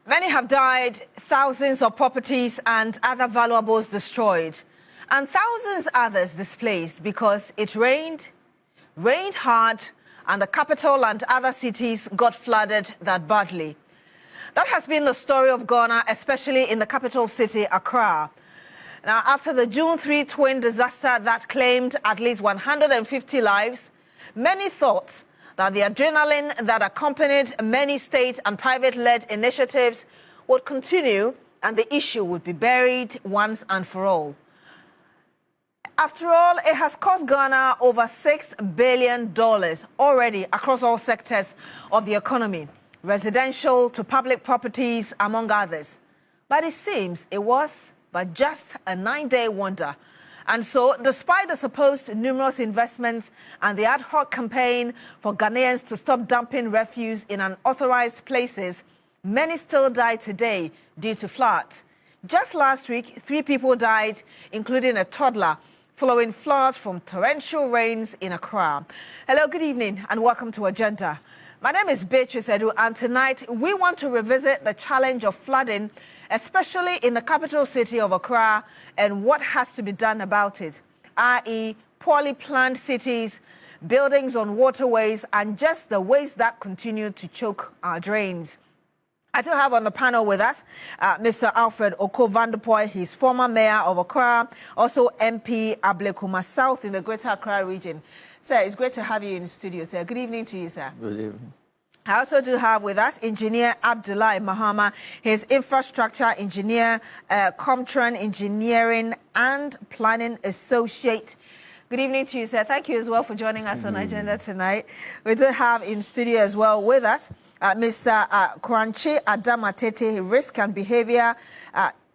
Many have died, thousands of properties and other valuables destroyed, and thousands others displaced because it rained hard, and the capital and other cities got flooded that badly. That has been the story of Ghana, especially in the capital city, Accra. Now, after the June 3 twin disaster that claimed at least 150 lives, many thought that the adrenaline that accompanied many state and private-led initiatives would continue and the issue would be buried once and for all. After all, it has cost Ghana over $6 billion already across all sectors of the economy, residential to public properties, among others. But it seems it was but just a 9-day wonder. And so, despite the supposed numerous investments and the ad hoc campaign for Ghanaians to stop dumping refuse in unauthorized places, many still die today due to floods. Just last week, 3 people died, including a toddler, following floods from torrential rains in Accra. Hello, good evening, and welcome to Agenda. My name is Beatrice, and tonight we want to revisit the challenge of flooding, especially in the capital city of Accra, and what has to be done about it, i.e. poorly planned cities, buildings on waterways, and just the ways that continue to choke our drains. I do have on the panel with us Mr. Alfred Oko van der Poy. He's former mayor of Accra, also MP Ablekuma South in the Greater Accra region. Sir, it's great to have you in the studio, sir. Good evening to you, sir. Good evening. I also do have with us Engineer Abdullah Mahama. He's infrastructure engineer, Comtran Engineering and Planning Associate. Good evening to you, sir. Thank you as well for joining us on Agenda tonight. We do have in studio as well with us Mr. Kranchi Adamatete, Risk and Behavior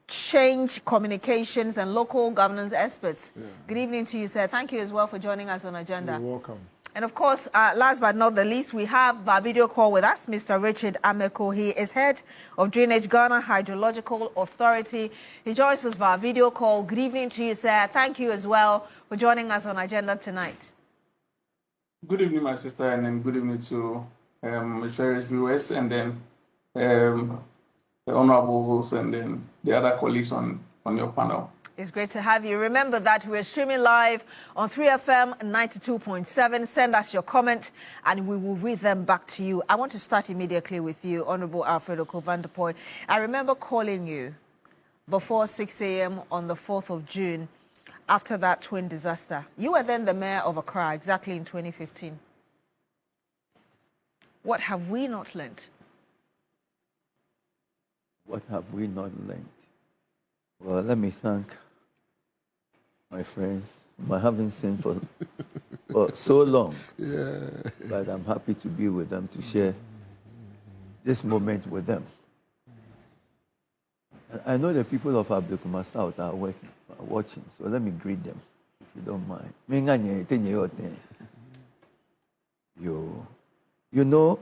Change Communications and Local Governance Experts. Yeah. Good evening to you, sir. Thank you as well for joining us on Agenda. You're welcome. And of course, last but not the least, we have our video call with us, Mr. Richard Ameko. He is head of Drainage Ghana Hydrological Authority. He joins us via video call. Good evening to you, sir. Thank you as well for joining us on Agenda tonight. Good evening, my sister, and then good evening to various viewers, and then the honorables, and then the other colleagues on your panel. It's great to have you. Remember that we're streaming live on 3FM 92.7. Send us your comments and we will read them back to you. I want to start immediately with you, Honorable Alfred Oko van der Poy. I remember calling you before 6 a.m. on the 4th of June after that twin disaster. You were then the mayor of Accra, exactly in 2015. What have we not learnt? What have we not learnt? Well, let me thank my friends for having seen for so long. Yeah. But I'm happy to be with them, to share this moment with them. I know the people of Ablekuma South are watching, so let me greet them, if you don't mind. You know,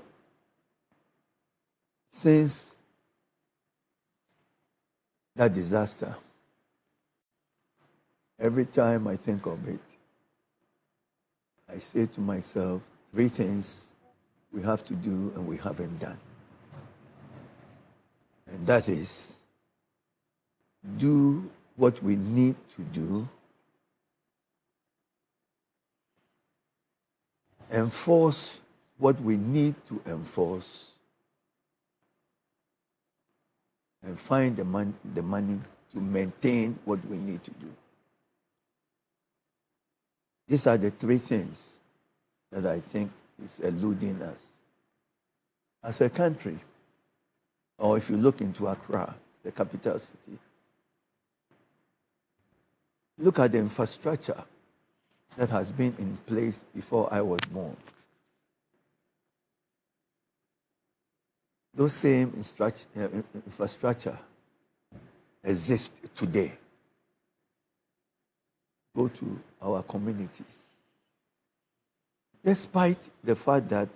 since that disaster, every time I think of it, I say to myself, 3 things we have to do and we haven't done. And that is, do what we need to do, enforce what we need to enforce, and find the money to maintain what we need to do. These are the 3 things that I think is eluding us. As a country, or if you look into Accra, the capital city, look at the infrastructure that has been in place before I was born. Those same infrastructure exist today. go to our communities. Despite the fact that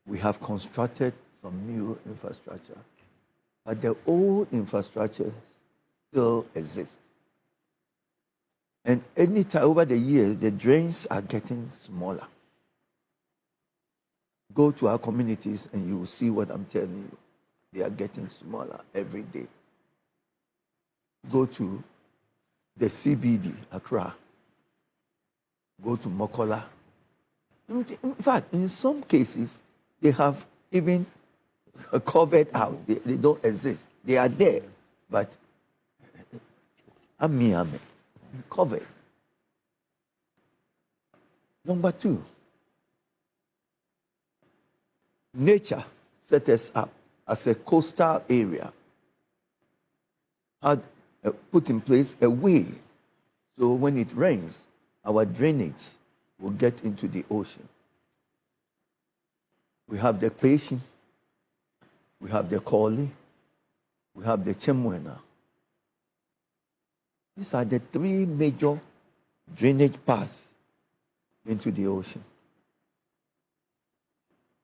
we have constructed some new infrastructure, but the old infrastructure still exists. And anytime over the years, the drains are getting smaller. Go to our communities and you will see what I'm telling you. They are getting smaller every day. Go to the CBD, Accra. Go to Mokola. In fact, in some cases, they have even covered out. They don't exist. They are there, but covered. Number two, nature set us up as a coastal area, had put in place a way so when it rains, our drainage will get into the ocean. We have the Kweshi, we have the Koli, we have the Chemwena. These are the three major drainage paths into the ocean.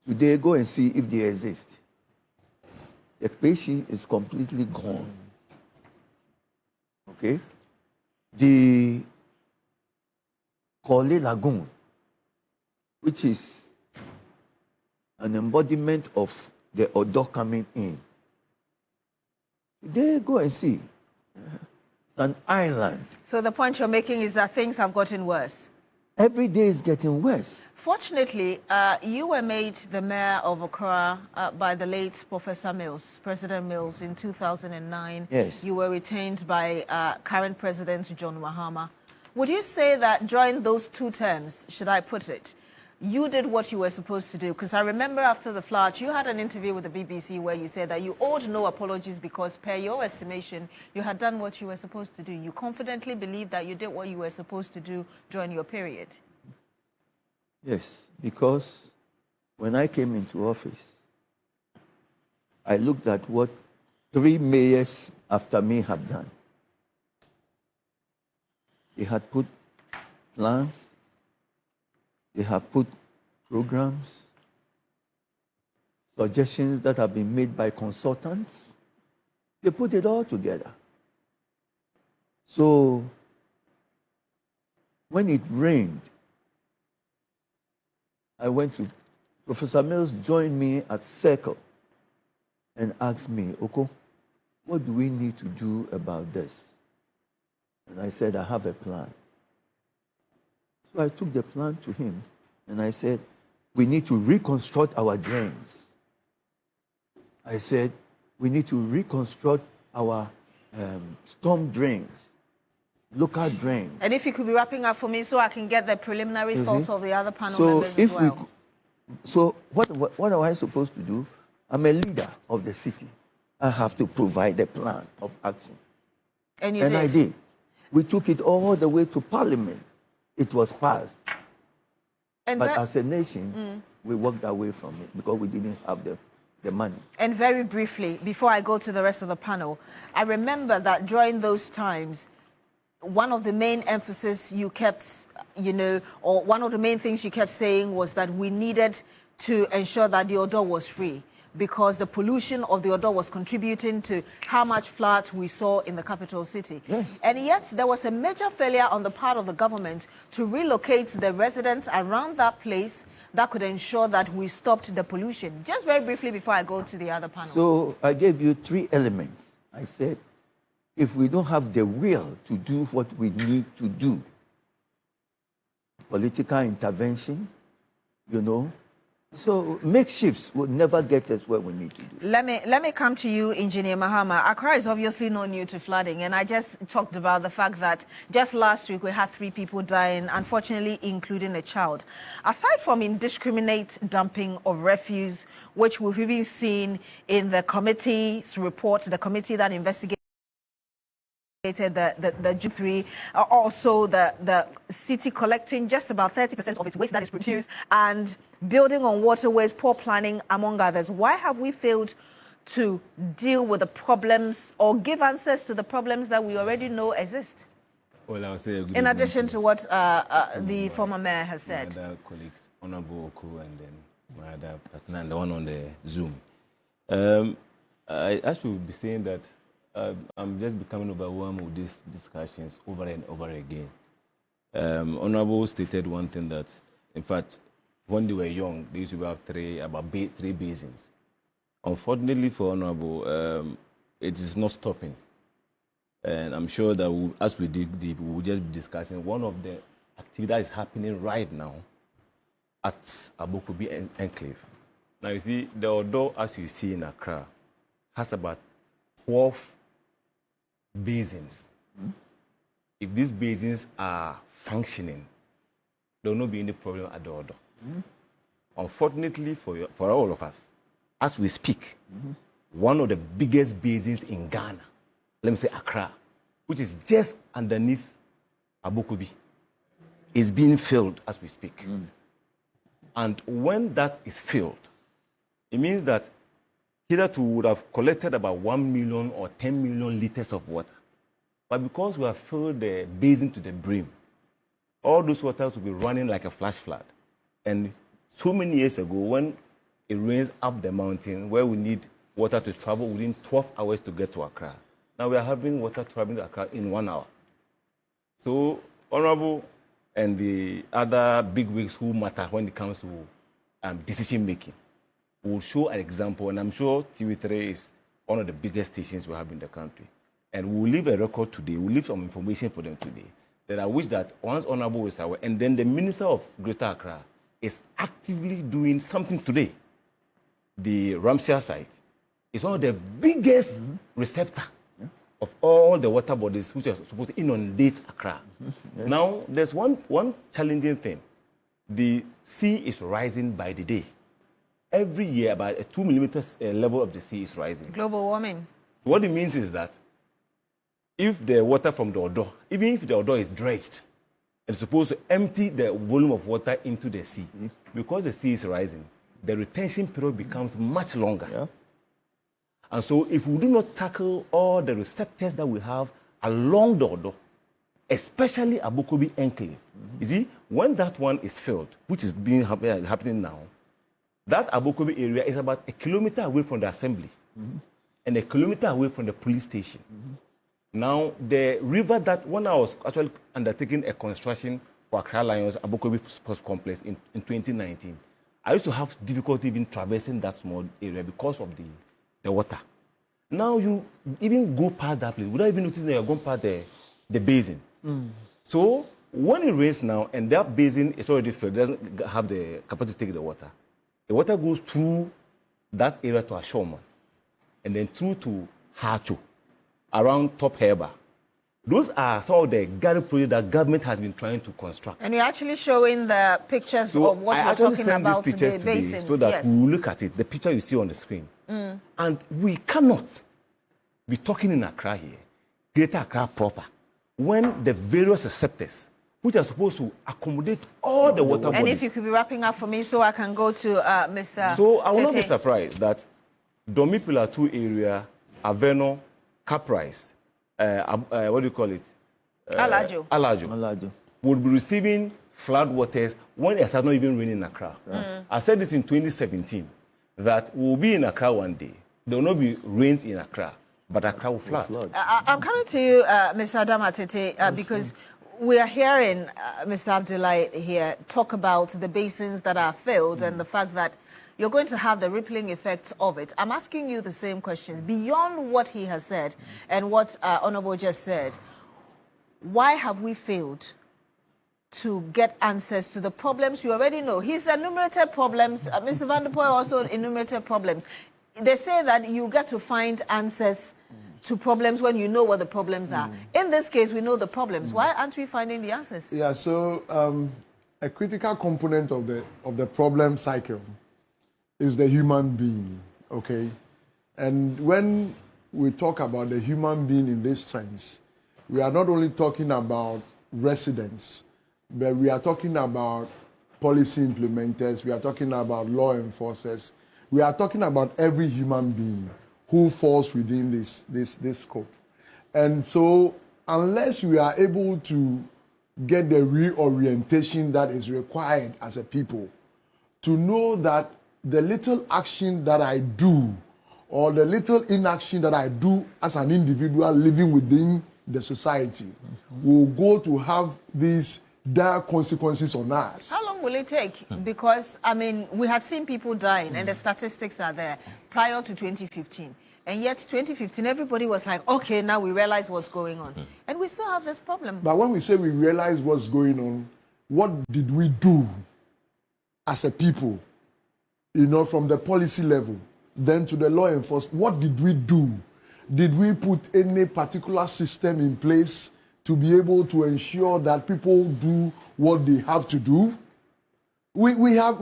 Today, go and see if they exist. The Kweshi is completely gone. Okay? The Koli Lagoon, which is an embodiment of the Odo coming in. Today, go and see. It's an island. So the point you're making is that things have gotten worse. Every day is getting worse. Fortunately, you were made the mayor of Accra by the late Professor Mills, President Mills, in 2009. Yes. You were retained by current President John Mahama. Would you say that during those 2 terms, should I put it, you did what you were supposed to do? Because I remember after the flood, you had an interview with the BBC where you said that you owed no apologies because, per your estimation, you had done what you were supposed to do. You confidently believe that you did what you were supposed to do during your period. Yes, because when I came into office, I looked at what 3 mayors after me have done. They had put plans, they have put programs, suggestions that have been made by consultants. They put it all together. So when it rained, I went to Professor Mills, joined me at Circle and asked me, Oko, what do we need to do about this? And I said, I have a plan. So I took the plan to him and I said, we need to reconstruct our drains. I said, we need to reconstruct our storm drains, local drains. And if you could be wrapping up for me so I can get the preliminary thoughts of the other panel members as well. So what am I supposed to do? I'm a leader of the city. I have to provide a plan of action. And you did? I did. We took it all the way to Parliament. It was passed. And but as a nation, we walked away from it because we didn't have the money. And very briefly, before I go to the rest of the panel, I remember that during those times, one of the main emphasis you kept, or one of the main things you kept saying was that we needed to ensure that the Odo was free because the pollution of the Odo was contributing to how much floods we saw in the capital city. Yes. And yet there was a major failure on the part of the government to relocate the residents around that place that could ensure that we stopped the pollution. Just very briefly before I go to the other panel. So I gave you 3 elements. I said, if we don't have the will to do what we need to do, political intervention, so makeshifts will never get us where we need to do. Let me come to you, Engineer Mahama. Accra is obviously not new to flooding, and I just talked about the fact that just last week we had 3 people dying, unfortunately including a child. Aside from indiscriminate dumping of refuse, which we've even seen in the committee's report, the committee that investigated the G3, also the city collecting just about 30% of its waste that is produced and building on waterways, poor planning, among others. Why have we failed to deal with the problems or give answers to the problems that we already know exist? Well, I'll say in addition to what the former mayor has said. My other colleagues, Honorable Oku, and then my other partner, and the one on the Zoom. I should be saying that I'm just becoming overwhelmed with these discussions over and over again. Honorable stated one thing that, in fact, when they were young, they used to have three basins. Unfortunately for Honorable, it is not stopping. And I'm sure that as we dig deep, we will just be discussing one of the activities that is happening right now at Abokubi Enclave. Now, you see, the Odo, as you see in Accra, has about 12 basins. If these basins are functioning, there will not be any problem at the Odo. Unfortunately for all of us, as we speak, one of the biggest basins in Ghana, let me say Accra, which is just underneath Abokubi, is being filled as we speak. And when that is filled, it means that hitherto we would have collected about 1 million or 10 million liters of water. But because we have filled the basin to the brim, all those waters will be running like a flash flood. And so many years ago, when it rains up the mountain, where we need water to travel within 12 hours to get to Accra, now we are having water traveling to Accra in 1 hour. So, Honorable and the other bigwigs who matter when it comes to decision making will show an example, and I'm sure TV3 is one of the biggest stations we have in the country. And we'll leave a record today, we'll leave some information for them today, that I wish that once Honorable is aware, and then the Minister of Greater Accra is actively doing something today. The Ramsey site is one of the biggest receptor of all the water bodies which are supposed to inundate Accra. Yes. Now, there's one challenging thing. The sea is rising by the day. Every year, about a 2 millimeters level of the sea is rising. Global warming. So what it means is that if the water from the Odo, even if the Odo is dredged, it's supposed to empty the volume of water into the sea. Because the sea is rising, the retention period becomes much longer. Yeah. And so if we do not tackle all the receptors that we have along the Odo, especially Abokubi Enclave, you see, when that one is filled, which is happening now, that Abokubi area is about 1 kilometer away from the assembly and 1 kilometer away from the police station. Now, the river that, when I was actually undertaking a construction for Accra Lions Abokubi Sports Complex in 2019, I used to have difficulty even traversing that small area because of the water. Now, you even go past that place without even noticing that you're going past the basin. So, when it rains now and that basin is already filled, it doesn't have the capacity to take the water goes through that area to Ashoma and then through to Hacho, around Top Herba. Those are some of the garden projects that government has been trying to construct. And you're actually showing the pictures of what you're talking about today, basins. So that we will look at it, the picture you see on the screen. And we cannot be talking in Accra here, Greater Accra proper, when the various receptors which are supposed to accommodate all the water bodies. And if you could be wrapping up for me so I can go to Mr. So I will not be surprised that Domi Pillar 2 area, Aveno, Caprice, what do you call it? Alajo would be receiving flood waters when it has not even rained in Accra. I said this in 2017, that we will be in Accra one day. There will not be rains in Accra, but Accra will flood. I'm coming to you, Mr. Adamatete, because we are hearing Mr. Abdullahi here talk about the basins that are filled and the fact that you're going to have the rippling effects of it. I'm asking you the same questions. Beyond what he has said and what Honorable just said, why have we failed to get answers to the problems you already know? He's enumerated problems. Mr. Van der Poel also enumerated problems. They say that you get to find answers to problems when you know what the problems are. In this case, we know the problems. Why aren't we finding the answers? Yeah, so a critical component of the problem cycle is the human being, okay? And when we talk about the human being in this sense, we are not only talking about residents, but we are talking about policy implementers, we are talking about law enforcers, we are talking about every human being who falls within this scope. And so unless we are able to get the reorientation that is required as a people, to know that the little action that I do or the little inaction that I do as an individual living within the society will go to have these dire consequences on us. How long will it take? Because, I mean, we had seen people dying, and the statistics are there, prior to 2015. And yet, 2015, everybody was like, okay, now we realize what's going on. And we still have this problem. But when we say we realize what's going on, what did we do as a people, from the policy level, then to the law enforcement? What did we do? Did we put any particular system in place to be able to ensure that people do what they have to do? We have,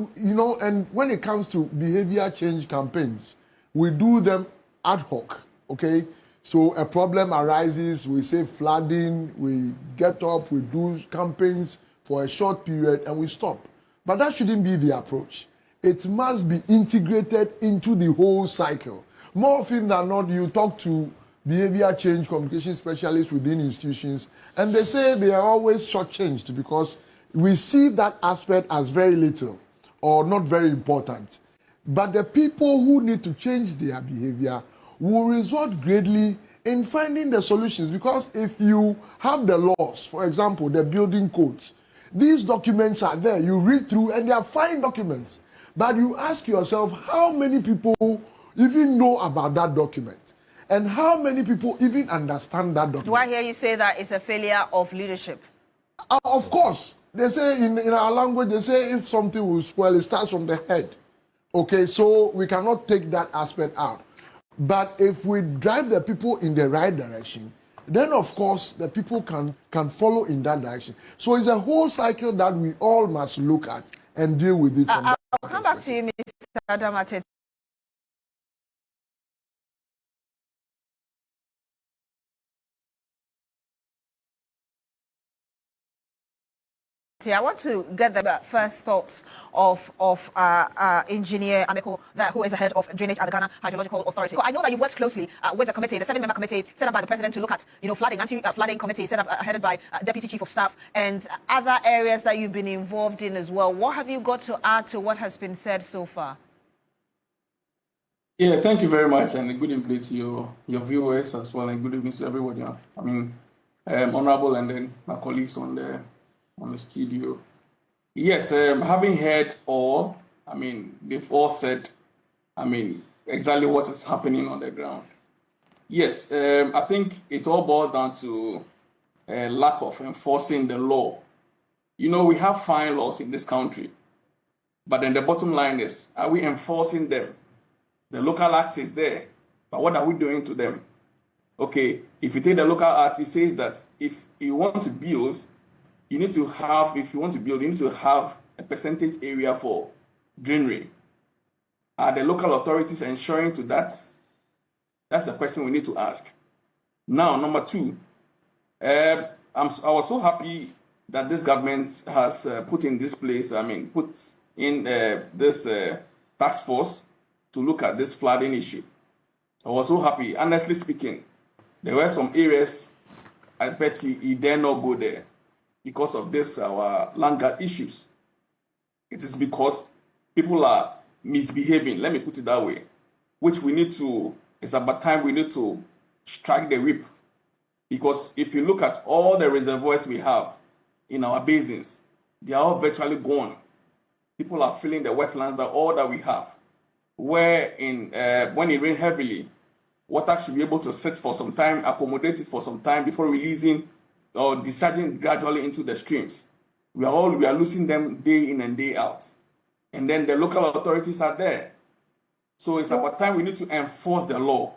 and when it comes to behavior change campaigns, we do them ad hoc, okay? So a problem arises, we say flooding, we get up, we do campaigns for a short period, and we stop. But that shouldn't be the approach. It must be integrated into the whole cycle. More often than not, you talk to behavior change communication specialists within institutions, and they say they are always shortchanged because we see that aspect as very little or not very important. But the people who need to change their behavior will result greatly in finding the solutions, because if you have the laws, for example, the building codes, these documents are there, you read through and they are fine documents. But you ask yourself, how many people even know about that document? And how many people even understand that document? Do I hear you say that it's a failure of leadership? Of course. They say in our language, they say if something will spoil, it starts from the head. Okay, so we cannot take that aspect out. But if we drive the people in the right direction, then of course the people can follow in that direction. So it's a whole cycle that we all must look at and deal with it from that I'll come back to you, Mr. Damate. I want to get the first thoughts of Engineer Ameko, who is the head of drainage at the Ghana Hydrological Authority. I know that you worked closely with the committee, the 7-member committee set up by the president to look at, flooding, anti-flooding committee set up, headed by Deputy Chief of Staff, and other areas that you've been involved in as well. What have you got to add to what has been said so far? Yeah, thank you very much, and good evening to your viewers as well, and good evening to everybody. I mean, honorable, and then my colleagues on the studio. Yes, having heard all, I mean, they've all said, I mean, exactly what is happening on the ground. Yes, I think it all boils down to a lack of enforcing the law. We have fine laws in this country, but then the bottom line is, are we enforcing them? The local act is there, but what are we doing to them? Okay, if you take the local act, it says that if you want to build, you need to have, if you want to build, you need to have a percentage area for greenery. Are the local authorities ensuring to that? That's the question we need to ask. Now, number two, I was so happy that this government has put in this place, put in this task force to look at this flooding issue. I was so happy. Honestly speaking, there were some areas I bet he dare not go there because of this, our land guard issues. It is because people are misbehaving, let me put it that way, which we need to, it's about time we need to strike the whip. Because if you look at all the reservoirs we have in our basins, they are all virtually gone. People are filling the wetlands, all that we have. Where when it rains heavily, water should be able to sit for some time, accommodate it for some time before releasing or discharging gradually into the streams. We are losing them day in and day out. And then the local authorities are there. So it's about time we need to enforce the law.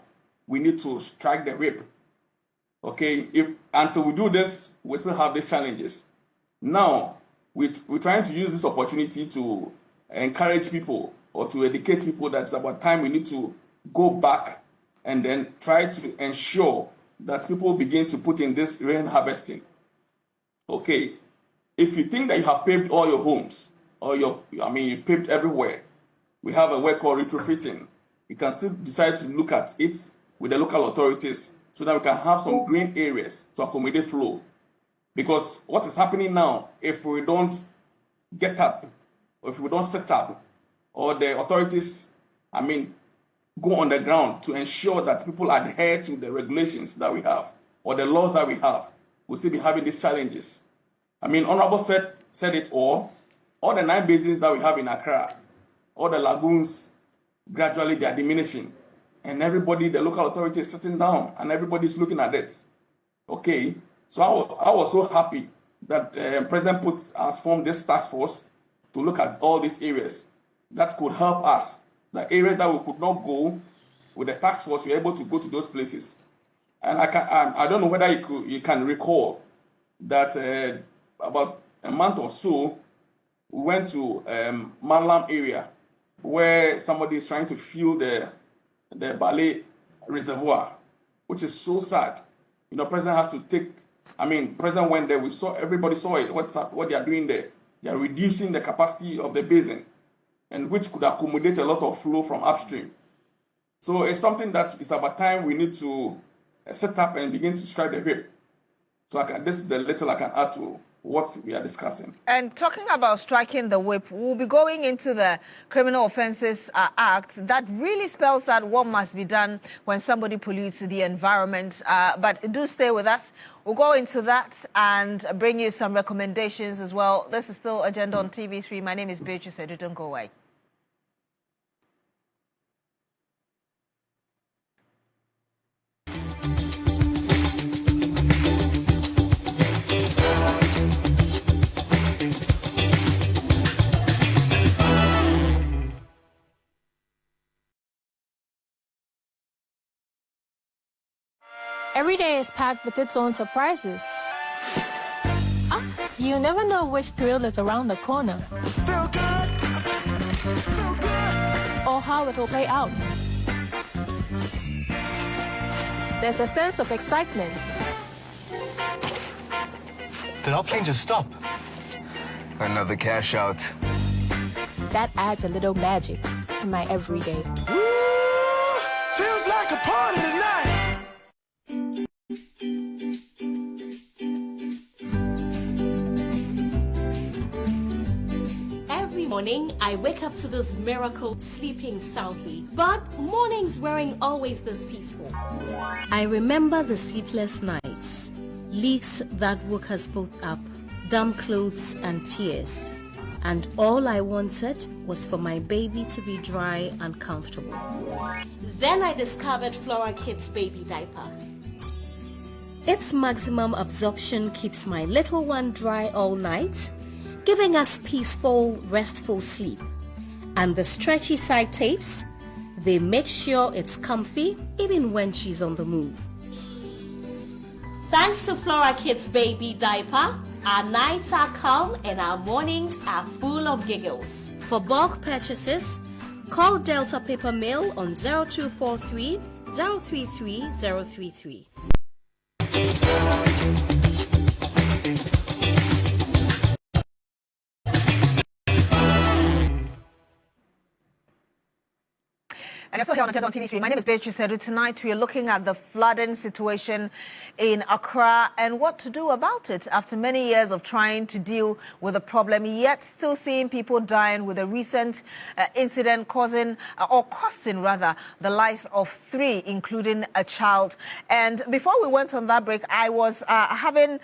We need to strike the whip. Okay, until we do this, we still have these challenges. Now, we're trying to use this opportunity to encourage people or to educate people that it's about time we need to go back and then try to ensure that people begin to put in this rain harvesting. Okay, if you think that you have paved all your homes, or you paved everywhere, we have a word called retrofitting. You can still decide to look at it with the local authorities so that we can have some green areas to accommodate flow. Because what is happening now, if we don't get up, or if we don't set up, or the authorities, go on the ground to ensure that people adhere to the regulations that we have, or the laws that we have, we'll still be having these challenges. Honorable said it all the 9 basins that we have in Accra, all the lagoons, gradually they are diminishing. And everybody, the local authority is sitting down and everybody's looking at it. Okay, so I was so happy that President has formed this task force to look at all these areas that could help us. The areas that we could not go with the task force, we were able to go to those places. And I don't know whether you can recall that about a month or so, we went to Manlam area where somebody is trying to fill the Ballet reservoir, which is so sad. President has to take. President went there. Everybody saw it. What they are doing there? They are reducing the capacity of the basin, and which could accommodate a lot of flow from upstream. So it's something that it's about time we need to set up and begin to strike the whip. So this is the little I can add to what we are discussing. And talking about striking the whip, we'll be going into the Criminal Offences Act that really spells out what must be done when somebody pollutes the environment. But do stay with us. We'll go into that and bring you some recommendations as well. This is still Agenda on TV3. My name is Beatrice. Don't go away. Every day is packed with its own surprises. You never know which thrill is around the corner. Feel good. Feel good. Or how it will play out. There's a sense of excitement. Did our plane just stop? Another cash out. That adds a little magic to my everyday. Woo! Feels like a party tonight. Every morning, I wake up to this miracle sleeping soundly. But mornings weren't always this peaceful. I remember the sleepless nights, leaks that woke us both up, damp clothes and tears. And all I wanted was for my baby to be dry and comfortable. Then I discovered Flora Kids baby diaper. Its maximum absorption keeps my little one dry all night, giving us peaceful, restful sleep. And the stretchy side tapes, they make sure it's comfy even when she's on the move. Thanks to Flora Kids baby diaper, our nights are calm and our mornings are full of giggles. For bulk purchases, call Delta Paper Mail on 0243 033 033. And also here on Agenda on TV3, my name is Beatrice. Tonight we are looking at the flooding situation in Accra and what to do about it after many years of trying to deal with the problem, yet still seeing people dying, with a recent incident costing the lives of 3, including a child. And before we went on that break, I was having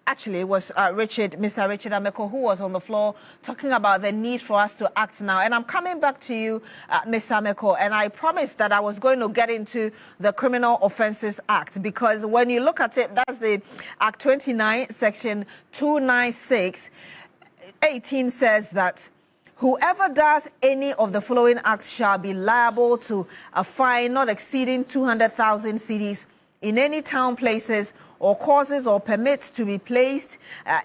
it was Mr. Richard Ameko, who was on the floor talking about the need for us to act now. And I'm coming back to you, Mr. Ameko, and I promised that I was going to get into the Criminal Offences Act, because when you look at it, that's the Act 29, Section 296, 18 says that whoever does any of the following acts shall be liable to a fine not exceeding 200,000 cedis in any town, places, or causes or permits to be placed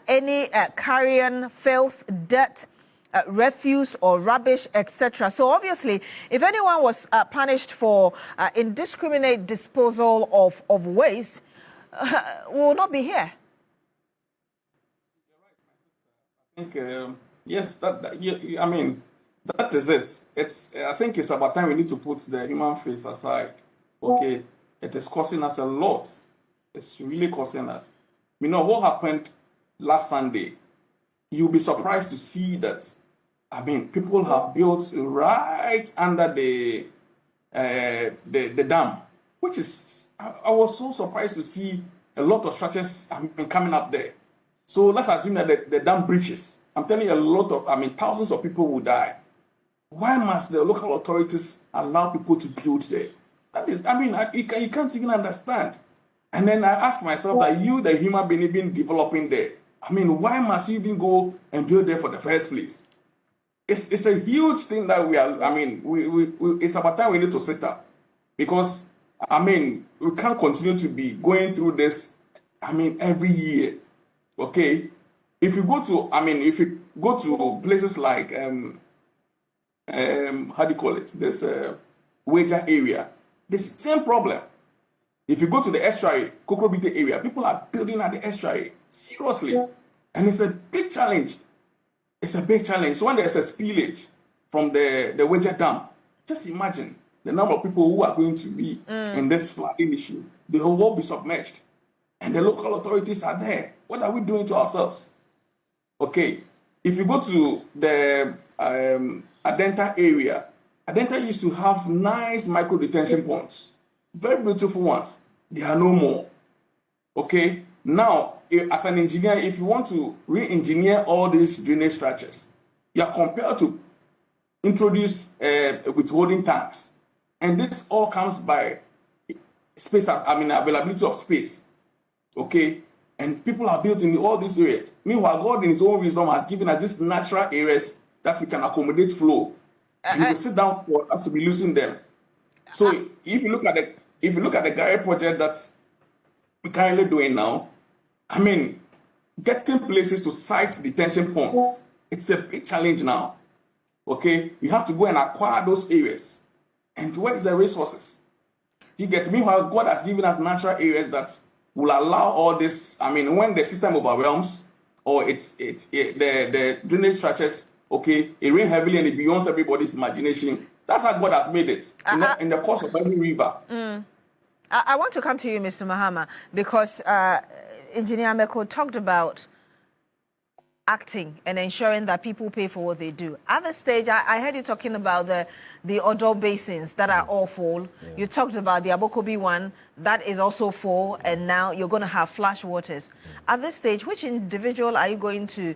any carrion, filth, dirt, refuse or rubbish, etc. So obviously, if anyone was punished for indiscriminate disposal of waste, we will not be here. I think, yes, that is it. I think it's about time we need to put the human face aside. Okay. it is costing us a lot. It's really costing us. You know what happened last Sunday? You'll be surprised to see that, I mean, people have built right under the dam, which is, I was so surprised to see a lot of structures, I mean, coming up there. So let's assume that the dam breaches. I'm telling you, thousands of people will die. Why must the local authorities allow people to build there? That is, I mean, you can't even understand. And then I ask myself that you, the human being, been developing there. I mean, why must you even go and build there for the first place? It's a huge thing that we are, I mean, it's about time we need to sit up. Because, I mean, we can't continue to be going through this, I mean, every year. Okay? If you go to places like, how do you call it? This Wager area, the same problem. If you go to the estuary, Kokrobite area, people are building at the estuary. Seriously. And it's a big challenge. It's a big challenge. So when there's a spillage from the Wager Dam, just imagine the number of people who are going to be in this flooding issue. They will all be submerged. And the local authorities are there. What are we doing to ourselves? Okay. If you go to the Adenta area, Adenta used to have nice micro detention ponds. Very beautiful ones. They are no more. Okay? Now, as an engineer, if you want to re-engineer all these drainage structures, you are compelled to introduce withholding tanks. And this all comes by space, availability of space. Okay? And people are built in all these areas. Meanwhile, God in his own wisdom has given us these natural areas that we can accommodate flow. And we sit down for us to be losing them. So if you look at the Gary project that we're currently doing now, I mean, getting places to site detention ponds, it's a big challenge now. Okay? You have to go and acquire those areas. And where is the resources? You get me? Meanwhile, God has given us natural areas that will allow all this. I mean, when the system overwhelms or the drainage structures, okay, it rains heavily and it beyonds everybody's imagination. That's how God has made it in the course of every river. I want to come to you, Mr. Mahama, because Engineer Meko talked about acting and ensuring that people pay for what they do. At the stage, I heard you talking about the Odo basins that are all full. Yeah. You talked about the Abokobi one that is also full, and now you're going to have flash waters. At this stage, which individual are you going to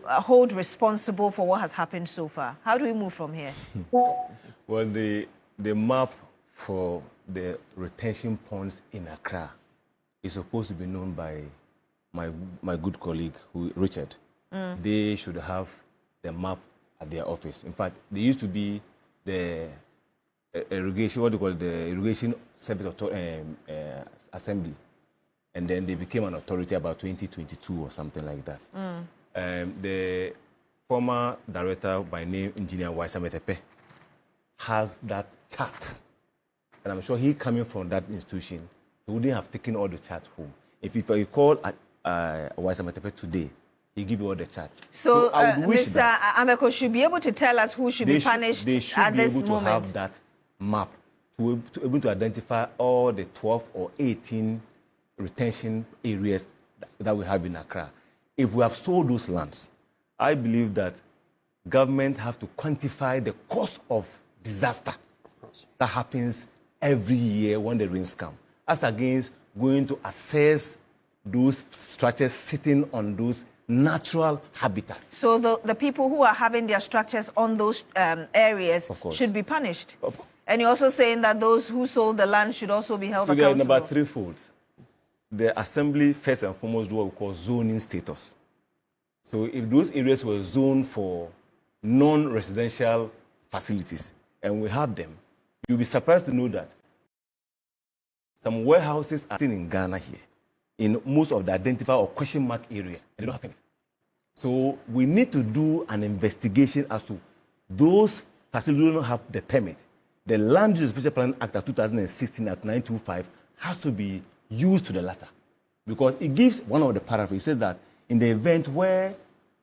hold responsible for what has happened so far? How do we move from here? Well, the map for the retention ponds in Accra is supposed to be known by my good colleague, Richard. They should have the map at their office. In fact, they used to be the irrigation, the irrigation service assembly, and then they became an authority about 2022 or something like that. The former director by name Engineer Waisametepe has that chart. And I'm sure he coming from that institution, he wouldn't have taken all the chart home. If you call Waisametepe today, he give you all the chart. So I would wish Mr. Ameko should be able to tell us who should be punished they should at be this able moment. to have that map to be able to identify all the 12 or 18 retention areas that we have in Accra. If we have sold those lands, I believe that government have to quantify the cost of disaster that happens every year when the rains come, as against going to assess those structures sitting on those natural habitats. So the people who are having their structures on those areas should be punished. And you're also saying that those who sold the land should also be held accountable. So there are about three folds. The assembly, first and foremost, do what we call zoning status. So if those areas were zoned for non-residential facilities, and we have them, you'll be surprised to know that some warehouses are still in Ghana here, in most of the identified or question mark areas, and they don't have permit. So we need to do an investigation as to those facilities who don't have the permit. The Land Use Special Plan Act of 2016 at 925 has to be used to the latter, because it gives one of the paragraphs. It says that in the event where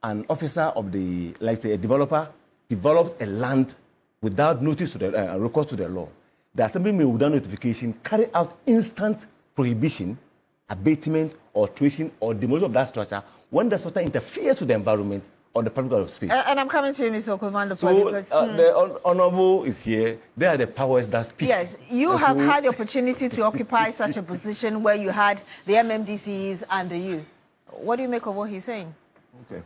an officer of a developer develops a land without notice to the recourse to the law, the assembly may, without notification, carry out instant prohibition, abatement, alteration, or demolition of that structure when the structure interferes with the environment or the public space. And I'm coming to you, Mr. Okovando. So because the honourable is here. They are the powers that speak. yes, you have had the opportunity to occupy such a position where you had the MMDCs under you. What do you make of what he's saying? Okay.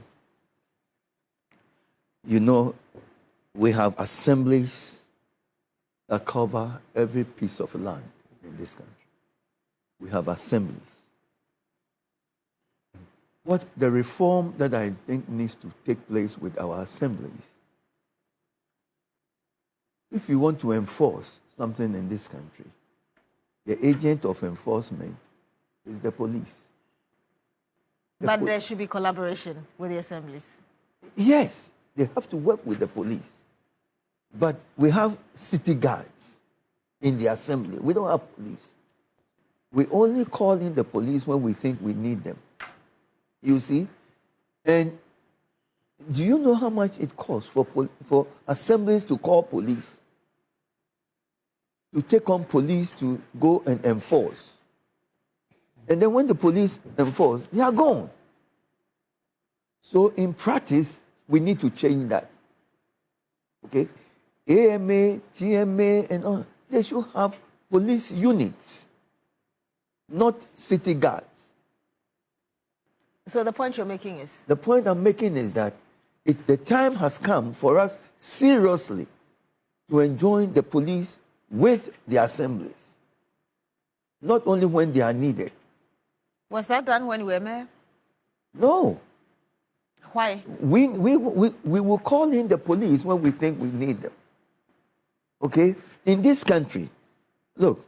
You know, we have assemblies that cover every piece of land in this country. We have assemblies. What the reform that I think needs to take place with our assemblies, if you want to enforce something in this country, the agent of enforcement is the police. But there should be collaboration with the assemblies. Yes, they have to work with the police. But we have city guards in the assembly. We don't have police. We only call in the police when we think we need them. You see? And do you know how much it costs for assemblies to call police? To take on police to go and enforce. And then when the police enforce, they are gone. So in practice, we need to change that. Okay? AMA, TMA, and all, they should have police units, not city guards. So the point you're making is? The point I'm making is that the time has come for us seriously to enjoin the police with the assemblies, not only when they are needed. Was that done when you were mayor? No. Why? We will call in the police when we think we need them. Okay? In this country, look,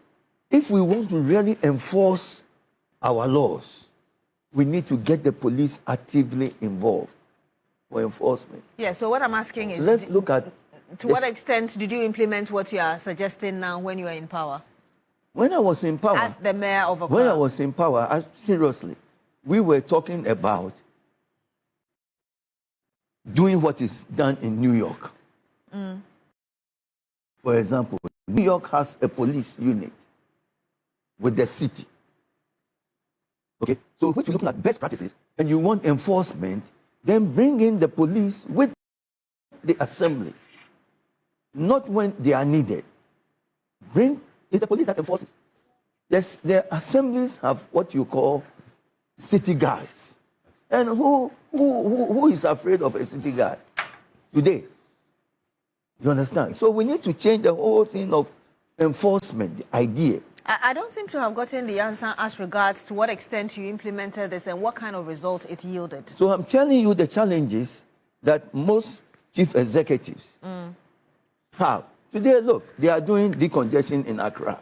if we want to really enforce our laws, we need to get the police actively involved for enforcement. Yeah, so what I'm asking is... Let's look at... To what extent did you implement what you are suggesting now when you are in power? When I was in power... As the mayor of Accra. When I was in power, seriously, we were talking about doing what is done in New York. For example, New York has a police unit with the city. Okay, so if you're looking at best practices and you want enforcement, then bring in the police with the assembly, not when they are needed. It's the police that enforces. The assemblies have what you call city guards. And who is afraid of a city guard today? You understand? So we need to change the whole thing of enforcement, the idea. I don't seem to have gotten the answer as regards to what extent you implemented this and what kind of result it yielded. So I'm telling you the challenges that most chief executives have. Today, look, they are doing decongestion in Accra.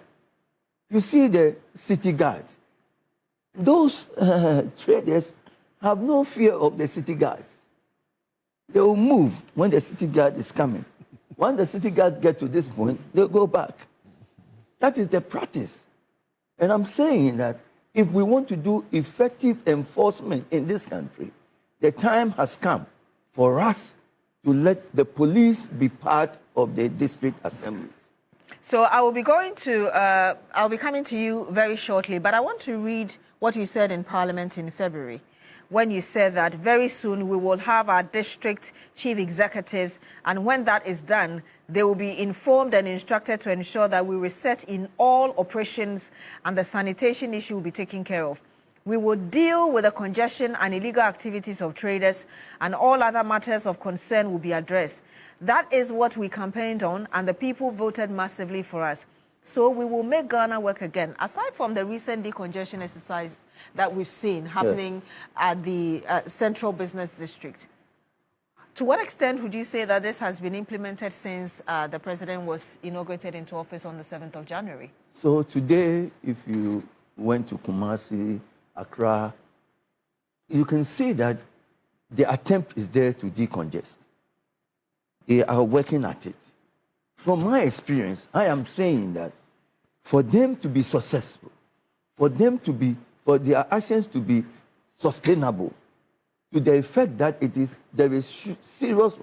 You see the city guards. Those traders have no fear of the city guards. They will move when the city guard is coming. When the city guards get to this point, they'll go back. That is the practice. And I'm saying that if we want to do effective enforcement in this country, the time has come for us to let the police be part of the district assemblies. So I will be I'll be coming to you very shortly, but I want to read what you said in Parliament in February, when you said that very soon we will have our district chief executives, and when that is done, they will be informed and instructed to ensure that we reset in all operations and the sanitation issue will be taken care of. We will deal with the congestion and illegal activities of traders, and all other matters of concern will be addressed. That is what we campaigned on, and the people voted massively for us. So we will make Ghana work again. Aside from the recent decongestion exercise that we've seen happening at the Central Business District, to what extent would you say that this has been implemented since the president was inaugurated into office on the 7th of January? So today, if you went to Kumasi, Accra, you can see that the attempt is there to decongest. They are working at it. From my experience, I am saying that for them to be successful, for their actions to be sustainable, to the effect that there is serious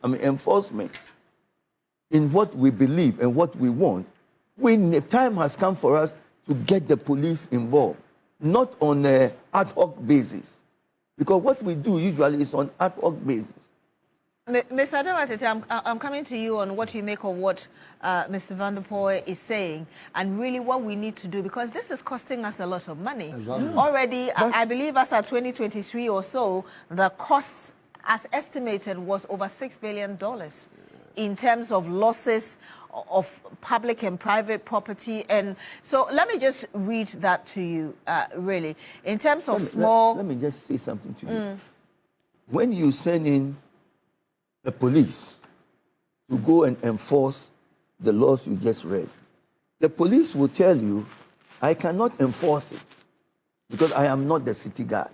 enforcement, in what we believe and what we want, the time has come for us to get the police involved, not on an ad hoc basis. Because what we do usually is on ad hoc basis. Mr. Adematete, I'm coming to you on what you make of what Mr. Van der Poel is saying, and really what we need to do, because this is costing us a lot of money. Exactly. Already, I believe as of 2023 or so, the costs as estimated was over $6 billion in terms of losses of public and private property. And so let me just read that to you, really. In terms of Let me just say something to you. When you send in the police to go and enforce the laws you just read, the police will tell you, I cannot enforce it because I am not the city guard.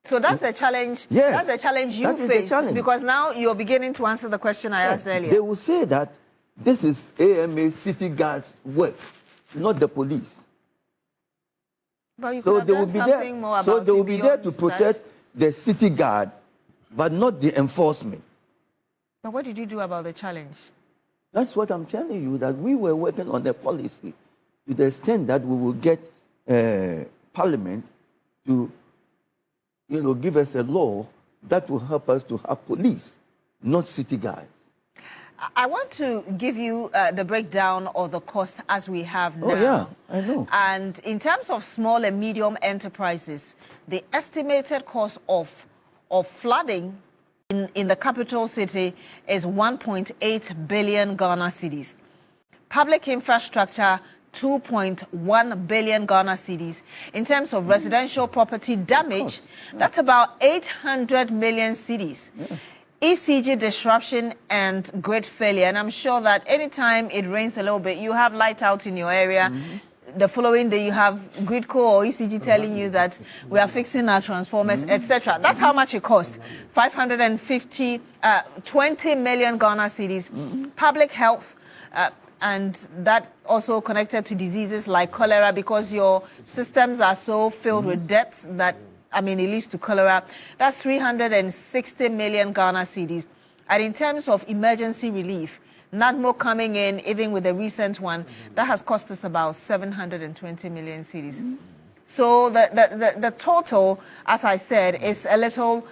So that's the challenge. Yes, that's the challenge you face, because now you're beginning to answer the question I asked earlier. They will say that this is AMA city guards' work, not the police. But you could have done something more about it. So they will be there to beyond protect that. the city guard, but not the enforcement. But what did you do about the challenge? That's what I'm telling you, that we were working on the policy to the extent that we will get Parliament to, give us a law that will help us to have police, not city guards. I want to give you the breakdown of the cost as we have now. Oh, yeah, I know. And in terms of small and medium enterprises, the estimated cost of flooding in the capital city is 1.8 billion Ghana cedis. Public infrastructure, 2.1 billion Ghana cedis. In terms of residential property damage, that's about 800 million cedis. Yeah. ECG disruption and grid failure. And I'm sure that anytime it rains a little bit, you have light out in your area. The following day, you have Gridco or ECG telling you that we are fixing our transformers, etc. That's how much it costs. 20 million Ghana cedis. Public health, and that also connected to diseases like cholera, because your systems are so filled with debts that, it leads to cholera. That's 360 million Ghana cedis. And in terms of emergency relief, NADMO coming in, even with the recent one, that has cost us about 720 million cedis. So the total, as I said, is a little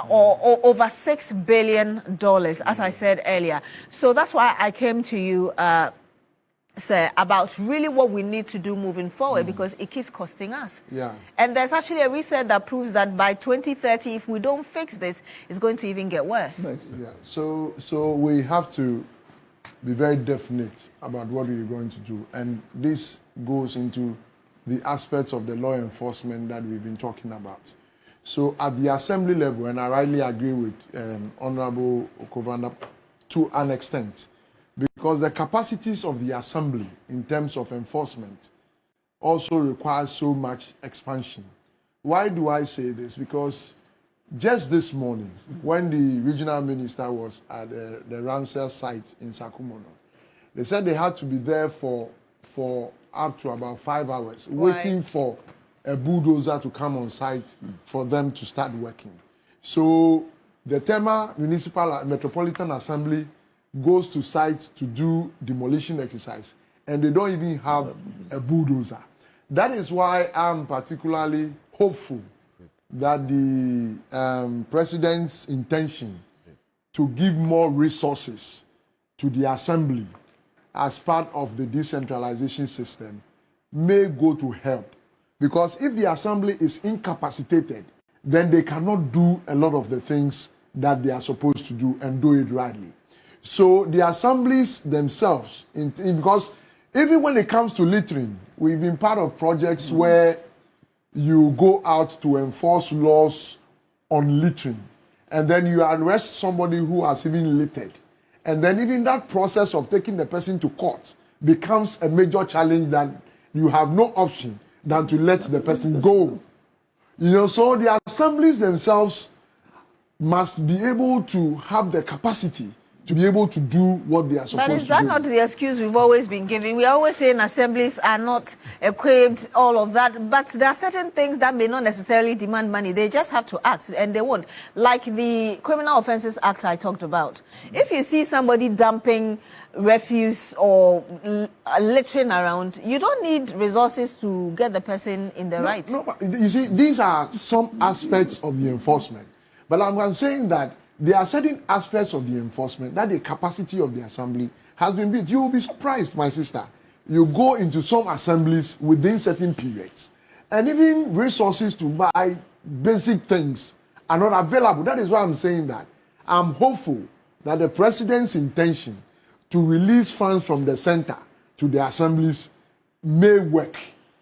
or over $6 billion, as I said earlier. So that's why I came to you, sir, about really what we need to do moving forward, because it keeps costing us. Yeah. And there's actually a research that proves that by 2030, if we don't fix this, it's going to even get worse. Nice. Yeah. So we have to be very definite about what we're going to do. And this goes into the aspects of the law enforcement that we've been talking about. So at the assembly level, and I rightly agree with Honorable Okovanda to an extent, because the capacities of the assembly in terms of enforcement also require so much expansion. Why do I say this? Because just this morning, when the regional minister was at the Ramsey site in Sakumono, they said they had to be there for up to about 5 hours, waiting for a bulldozer to come on site for them to start working. So the Tema Metropolitan Assembly goes to sites to do demolition exercise, and they don't even have a bulldozer. That is why I'm particularly hopeful that the president's intention to give more resources to the assembly as part of the decentralization system may go to help. Because if the assembly is incapacitated, then they cannot do a lot of the things that they are supposed to do and do it rightly. So the assemblies themselves, because even when it comes to littering, we've been part of projects where you go out to enforce laws on littering, and then you arrest somebody who has even littered. And then even that process of taking the person to court becomes a major challenge that you have no option than to let the person go. So the assemblies themselves must be able to have the capacity to be able to do what they are supposed to do. But is that not the excuse we've always been giving? We always say assemblies are not equipped, all of that. But there are certain things that may not necessarily demand money. They just have to act, and they won't. Like the Criminal Offences Act I talked about. If you see somebody dumping refuse or littering around, you don't need resources to get the person in the right. No, but you see, these are some aspects of the enforcement. But I'm saying that there are certain aspects of the enforcement that the capacity of the assembly has been built. You will be surprised, my sister. You go into some assemblies within certain periods, and even resources to buy basic things are not available. That is why I'm saying that. I'm hopeful that the president's intention to release funds from the center to the assemblies may work.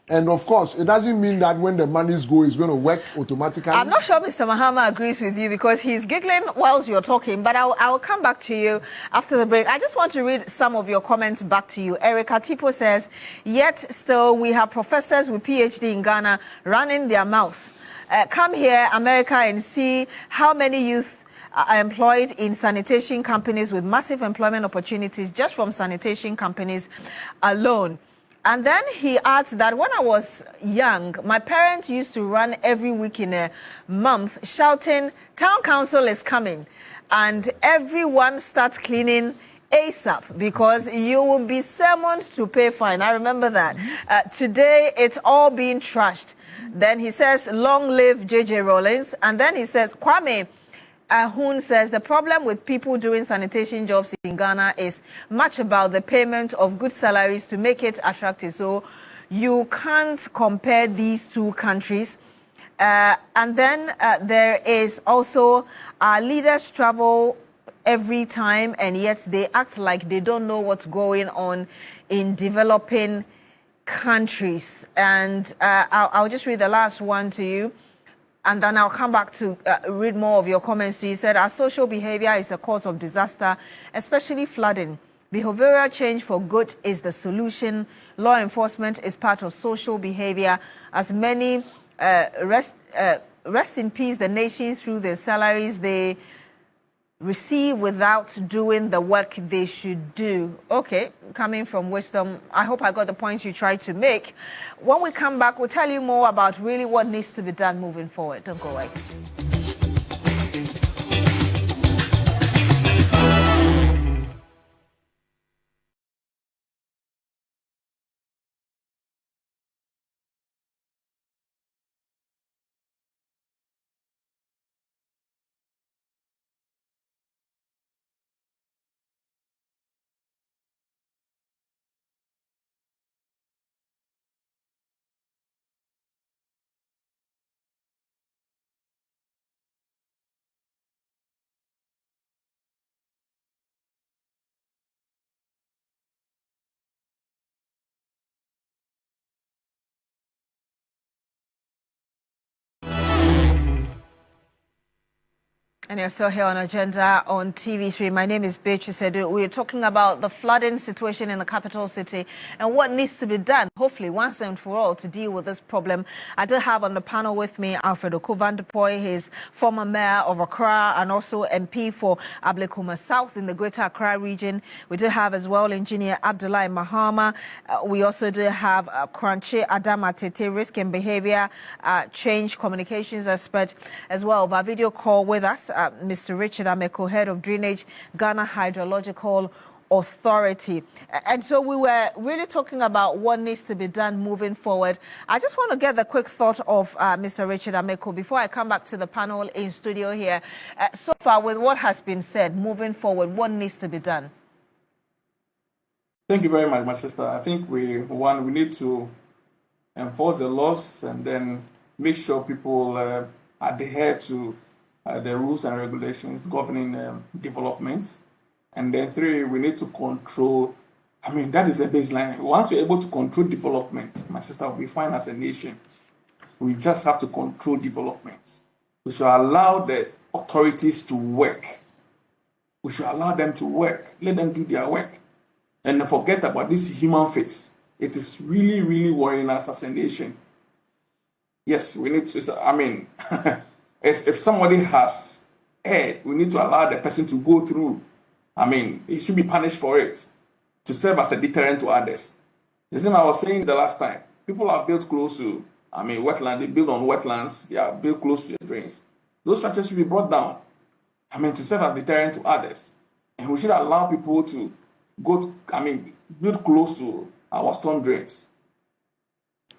And of course, it doesn't mean that when the monies go, it's going to work automatically. I'm not sure Mr. Mahama agrees with you because he's giggling whilst you're talking, but I'll come back to you after the break. I just want to read some of your comments back to you. Erica Tipo says, yet still we have professors with PhD in Ghana running their mouth. Come here, America, and see how many youth are employed in sanitation companies with massive employment opportunities just from sanitation companies alone. And then he adds that when I was young, my parents used to run every week in a month shouting, town council is coming. And everyone starts cleaning ASAP because you will be summoned to pay fine. I remember that. Today, it's all being trashed. Then he says, long live J.J. Rollins. And then he says, Kwame Ahun says the problem with people doing sanitation jobs in Ghana is much about the payment of good salaries to make it attractive. So you can't compare these two countries. And then there is also our leaders travel every time, and yet they act like they don't know what's going on in developing countries. And I'll just read the last one to you. And then I'll come back to read more of your comments. He said, our social behavior is a cause of disaster, especially flooding. Behavioral change for good is the solution. Law enforcement is part of social behavior. As many rest in peace, the nation through their salaries they receive without doing the work they should do. Okay, coming from wisdom, I hope I got the points you tried to make. When we come back, we'll tell you more about really what needs to be done moving forward. Don't go away. And you're still here on Agenda on TV3. My name is Beatrice. We're talking about the flooding situation in the capital city and what needs to be done, hopefully once and for all, to deal with this problem. I do have on the panel with me Alfred Okovandepoy, his former mayor of Accra and also MP for Ablekuma South in the Greater Accra region. We do have as well Engineer Abdullahi Mahama. We also do have Kranche Adama Tete, risk and behavior change communications expert as well by video call with us. Mr. Richard Ameko, head of Drainage, Ghana Hydrological Authority. And so we were really talking about what needs to be done moving forward. I just want to get the quick thought of Mr. Richard Ameko before I come back to the panel in studio here. So far, with what has been said, moving forward, what needs to be done? Thank you very much, my sister. I think we need to enforce the laws and then make sure people adhere to the rules and regulations governing development. And then 3, we need to control, that is the baseline. Once we're able to control development, my sister, will be fine as a nation. We just have to control development. We should allow the authorities to work. We should allow them to work. Let them do their work. And forget about this human face. It is really, really worrying us as a nation. Yes, we need to, if somebody has heard, we need to allow the person to go through I mean, he should be punished for it to serve as a deterrent to others. The same I was saying the last time. People are built close to, I mean, wetlands. They build on wetlands. They are built close to the drains. Those structures should be brought down. I mean, to serve as a deterrent to others. And we should allow people to build close to our storm drains.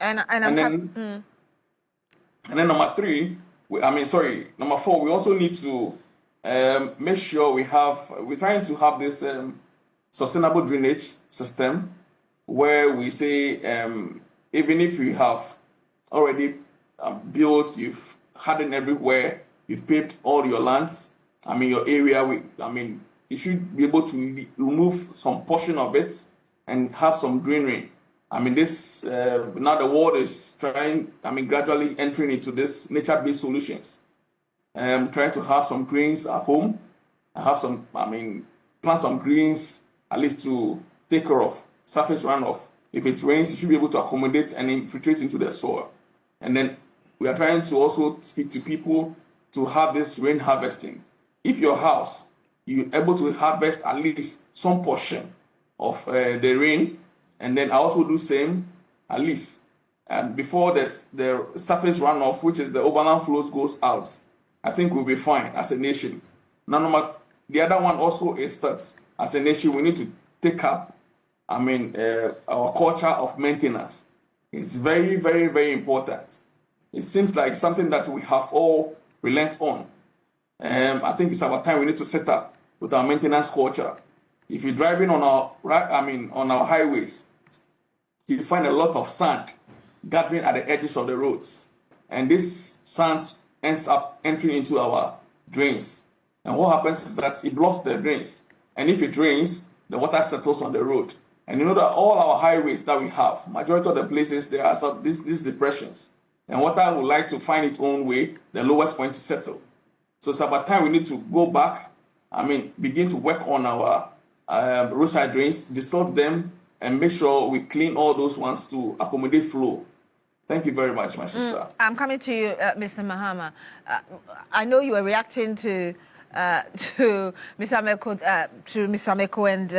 And then number number 4, we also need to make sure we're trying to have this sustainable drainage system where we say even if you have already built, you've hardened everywhere, you've paved all your lands, I mean your area, you should be able to remove some portion of it and have some greenery. I mean, this now the world is trying, gradually entering into this nature-based solutions. Trying to have some greens at home, have some, plant some greens at least to take care of surface runoff. If it rains, it should be able to accommodate and infiltrate into the soil. And then we are trying to also speak to people to have this rain harvesting. If your house, you're able to harvest at least some portion of the rain, and then I also do same at least before the surface runoff, which is the overland flows, goes out. I think we'll be fine as a nation. Now, the other one also is that as a nation we need to take up, our culture of maintenance. It's very, very, very important. It seems like something that we have all relent on. I think it's about time we need to set up with our maintenance culture. If you're driving on our highways, you find a lot of sand gathering at the edges of the roads, and this sand ends up entering into our drains. And what happens is that it blocks the drains, and if it rains, the water settles on the road. And you know that all our highways that we have, majority of the places, there are these depressions, and water would like to find its own way, the lowest point to settle. So it's about time we need to go back, begin to work on our roadside drains, distort them, and make sure we clean all those ones to accommodate flow. Thank you very much, my sister. I'm coming to you, Mr. Mahama. I know you were reacting to Mr. Meko and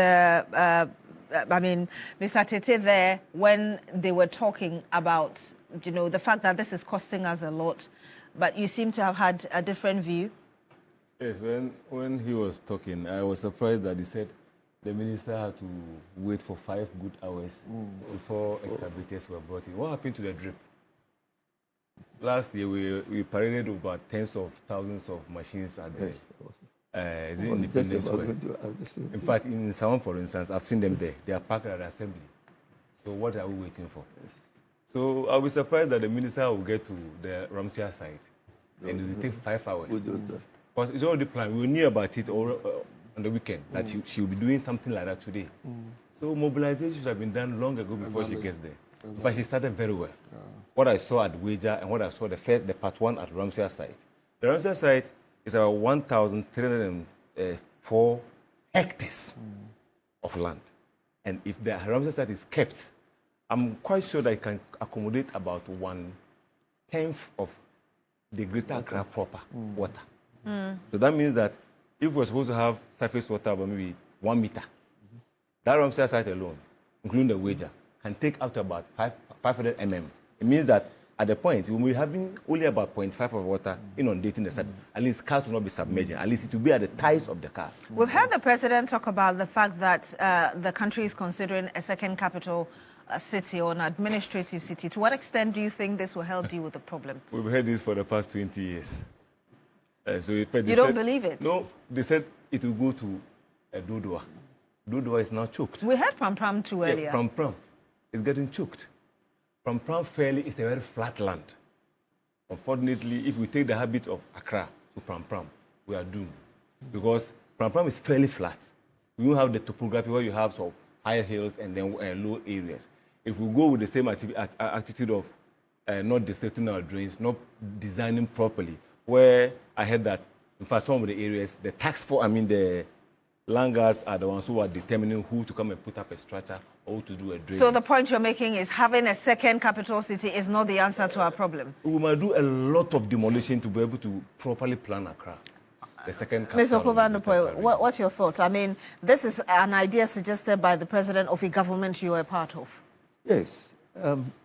Mr. Tete there when they were talking about, the fact that this is costing us a lot, but you seem to have had a different view. Yes, when he was talking, I was surprised that he said the minister had to wait for 5 good hours before excavators were brought in. What happened to the drip? Last year, we paraded over tens of thousands of machines at the Independence Square. In fact, in Salon, for instance, I've seen them there. They are parked at the assembly. So what are we waiting for? So I'll be surprised that the minister will get to the Ramsia site and it will take 5 hours. Because it's already planned. We knew about it on the weekend, that she will be doing something like that today. So mobilization should have been done long ago before she gets there. But she started very well. What I saw at Wager and what I saw the part 1 at Ramsey site. The Ramsey site is about 1,304 hectares of land. And if the Ramsey site is kept, I'm quite sure that it can accommodate about 1/10 of the Greater Accra proper water. So that means that if we're supposed to have surface water about maybe 1 meter, that Ramsey site alone, including the Wager, can take up to about 500 mm. It means that at the point, we will be having only about 0.5 of water inundating the site. At least cars will not be submerging. At least it will be at the thighs of the cars. We've heard the president talk about the fact that the country is considering a second capital city or an administrative city. To what extent do you think this will help deal with the problem? We've heard this for the past 20 years. You don't believe it? No, they said it will go to Dodoa. Dodoa is now choked. We heard Pram Pram too earlier. Pram Pram is getting choked. Pram Pram fairly is a very flat land. Unfortunately, if we take the habit of Accra to Pram Pram, we are doomed. Because Pram Pram is fairly flat. We don't have the topography where you have some higher hills and then low areas. If we go with the same attitude of not distracting our drains, not designing properly, where I heard that, in fact, some of the areas, the land guards are the ones who are determining who to come and put up a structure or to do a drainage. So the point you're making is having a second capital city is not the answer to our problem? We might do a lot of demolition to be able to properly plan Accra. the second Mr. capital. Okovandopoe, what's your thoughts? I mean, this is an idea suggested by the president of a government you are a part of. Yes.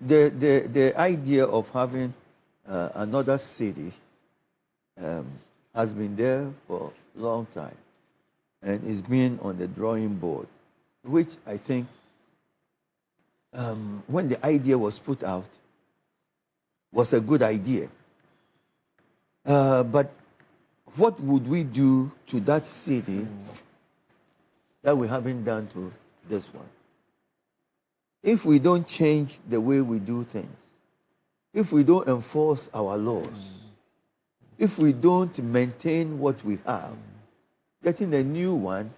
The idea of having another city has been there for a long time and is being on the drawing board, which I think when the idea was put out was a good idea. But what would we do to that city that we haven't done to this one? If we don't change the way we do things, if we don't enforce our laws, if we don't maintain what we have, getting a new one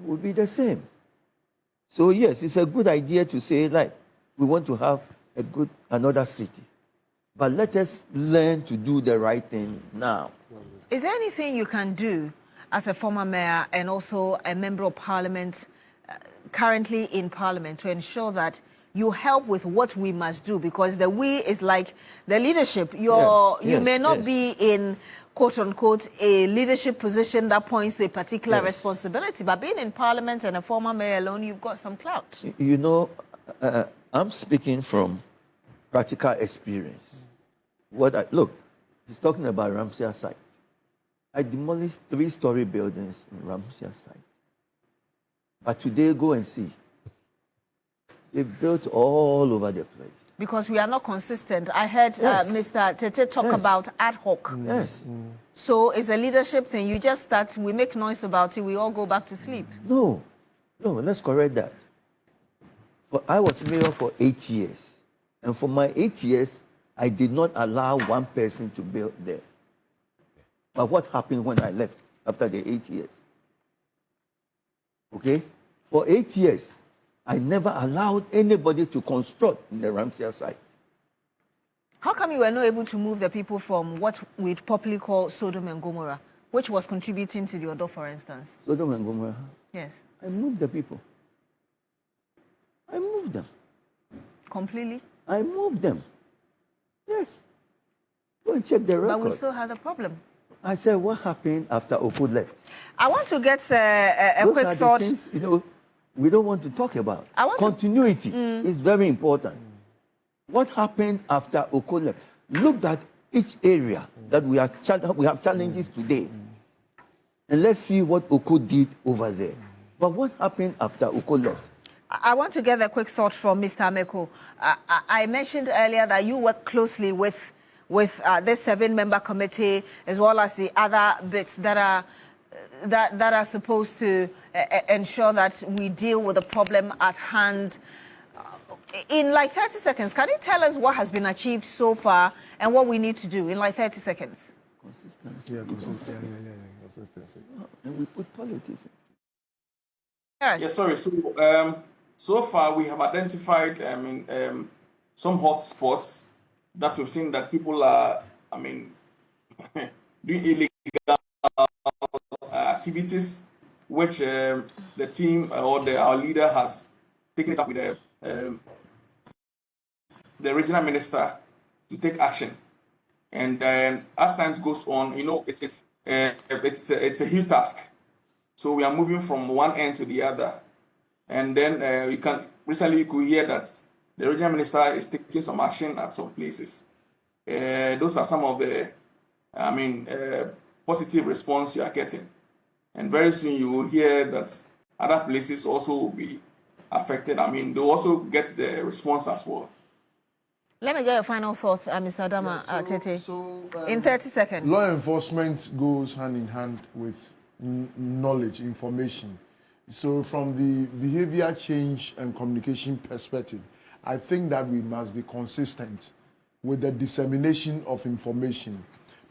will be the same. So yes, it's a good idea to say, like, we want to have another city. But let us learn to do the right thing now. Is there anything you can do as a former mayor and also a member of parliament, currently in parliament, to ensure that you help with what we must do? Because the we is like the leadership. You may not be in, quote unquote, a leadership position that points to a particular responsibility, but being in parliament and a former mayor alone, you've got some clout. You know, I'm speaking from practical experience. Look, he's talking about Ramsey site. I demolished 3-story buildings in Ramsey site. But today, go and see. They built all over the place. Because we are not consistent. I heard Mr. Tete talk about ad hoc. Yes. So it's a leadership thing. You just start, we make noise about it, we all go back to sleep. No, let's correct that. But I was mayor for 8 years. And for my 8 years, I did not allow one person to build there. But what happened when I left after the 8 years? Okay? For 8 years, I never allowed anybody to construct in the Ramsey site. How come you were not able to move the people from what we'd popularly call Sodom and Gomorrah, which was contributing to the Odo, for instance? Sodom and Gomorrah? Yes. I moved the people. I moved them. Completely? I moved them. Yes. Go and check the record. But we still had a problem. I said, what happened after Okud left? I want to get a Those quick are the thought. things, we don't want to talk about. Continuity is very important. What happened after Okud left? Look at each area that we have challenges today. And let's see what Okud did over there. But what happened after Okud left? I want to get a quick thought from Mr. Ameko. I mentioned earlier that you work closely with this 7-member committee, as well as the other bits that are supposed to ensure that we deal with the problem at hand. In like 30 seconds, can you tell us what has been achieved so far and what we need to do in like 30 seconds? Consistency. Consistency. And we put politics in. Yes, sorry. So far we have identified some hot spots that we've seen that people are, doing illegal activities, which the team or our leader has taken it up with the regional minister to take action. And as time goes on, it's a huge task. So we are moving from one end to the other. And then recently you could hear that the regional minister is taking some action at some places. Those are some of the, positive response you are getting. And very soon you will hear that other places also will be affected. They'll also get the response as well. Let me get your final thoughts, Mr. Adama Tete. In 30 seconds. Law enforcement goes hand in hand with knowledge, information. So from the behavior change and communication perspective, I think that we must be consistent with the dissemination of information.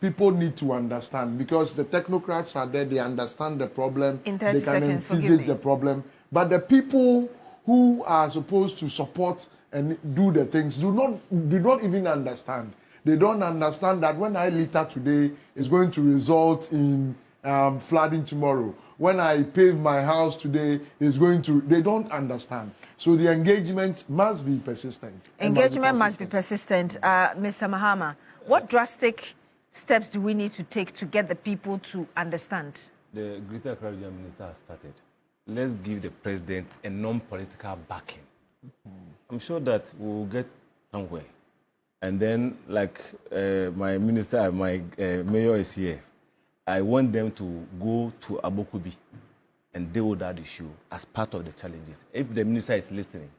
People need to understand, because the technocrats are there, they understand the problem, they can envisage the problem. But the people who are supposed to support and do the things do not even understand. They don't understand that when I litter today, it's going to result in flooding tomorrow. When I pave my house today, they don't understand. So the engagement must be persistent. Engagement must be persistent. Mr. Mahama, what drastic steps do we need to take to get the people to understand? The Greater Accra Regional Minister has started. Let's give the president a non-political backing. I'm sure that we'll get somewhere. And then, like my minister, my mayor is here, I want them to go to Abokubi and deal with that issue as part of the challenges. If the minister is listening,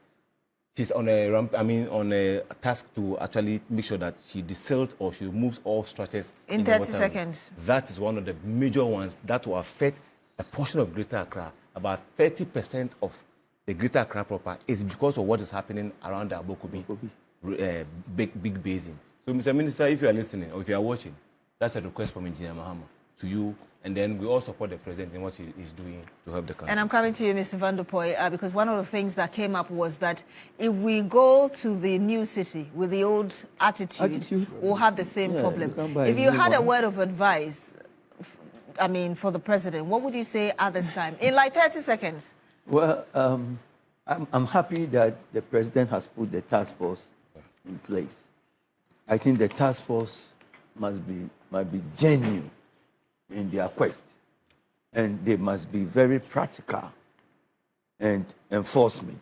she's on a task to actually make sure that she deseals or she removes all structures in 30 seconds. That is one of the major ones that will affect a portion of Greater Accra. About 30% of the Greater Accra proper is because of what is happening around the Abokubi big basin. So, Mr. Minister, if you are listening or if you are watching, that's a request from Engineer Mahama to you. And then we all support the president in what he is doing to help the country. And I'm coming to you, Mr. Van der Poy, because one of the things that came up was that if we go to the new city with the old attitude. We'll have the same problem. If you had a word of advice, for the president, what would you say at this time? In like 30 seconds. Well, I'm happy that the president has put the task force in place. I think the task force might be genuine in their quest, and they must be very practical and enforcement.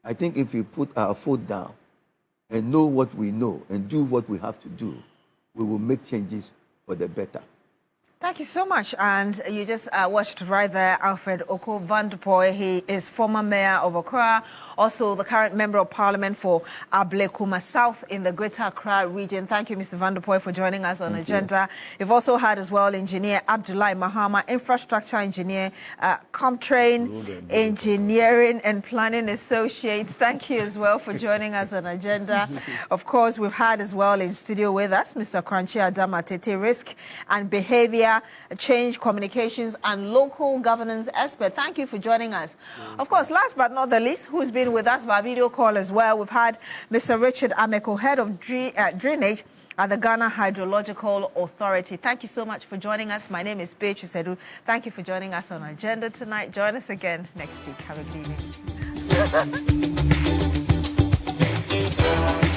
I think if we put our foot down and know what we know and do what we have to do, we will make changes for the better. Thank you so much. And you just watched right there Alfred Oko Van der Poy. He is former mayor of Accra, also the current member of parliament for Ablekuma South in the Greater Accra region. Thank you, Mr. Van der Poy, for joining us on Agenda. You've also had as well Engineer Abdullahi Mahama, infrastructure engineer, Comtrain Engineering and Planning Associates. Thank you as well for joining us on Agenda. Of course, we've had as well in studio with us Mr. Kranchi Adama Tete, risk and behavior change, communications and local governance expert. Thank you for joining us. Of course, last but not the least, who's been with us by video call as well, we've had Mr. Richard Ameko, head of drainage at the Ghana Hydrological Authority. Thank you so much for joining us. My name is Beatrice. Thank you for joining us on Agenda tonight. Join us again next week. Have a good evening.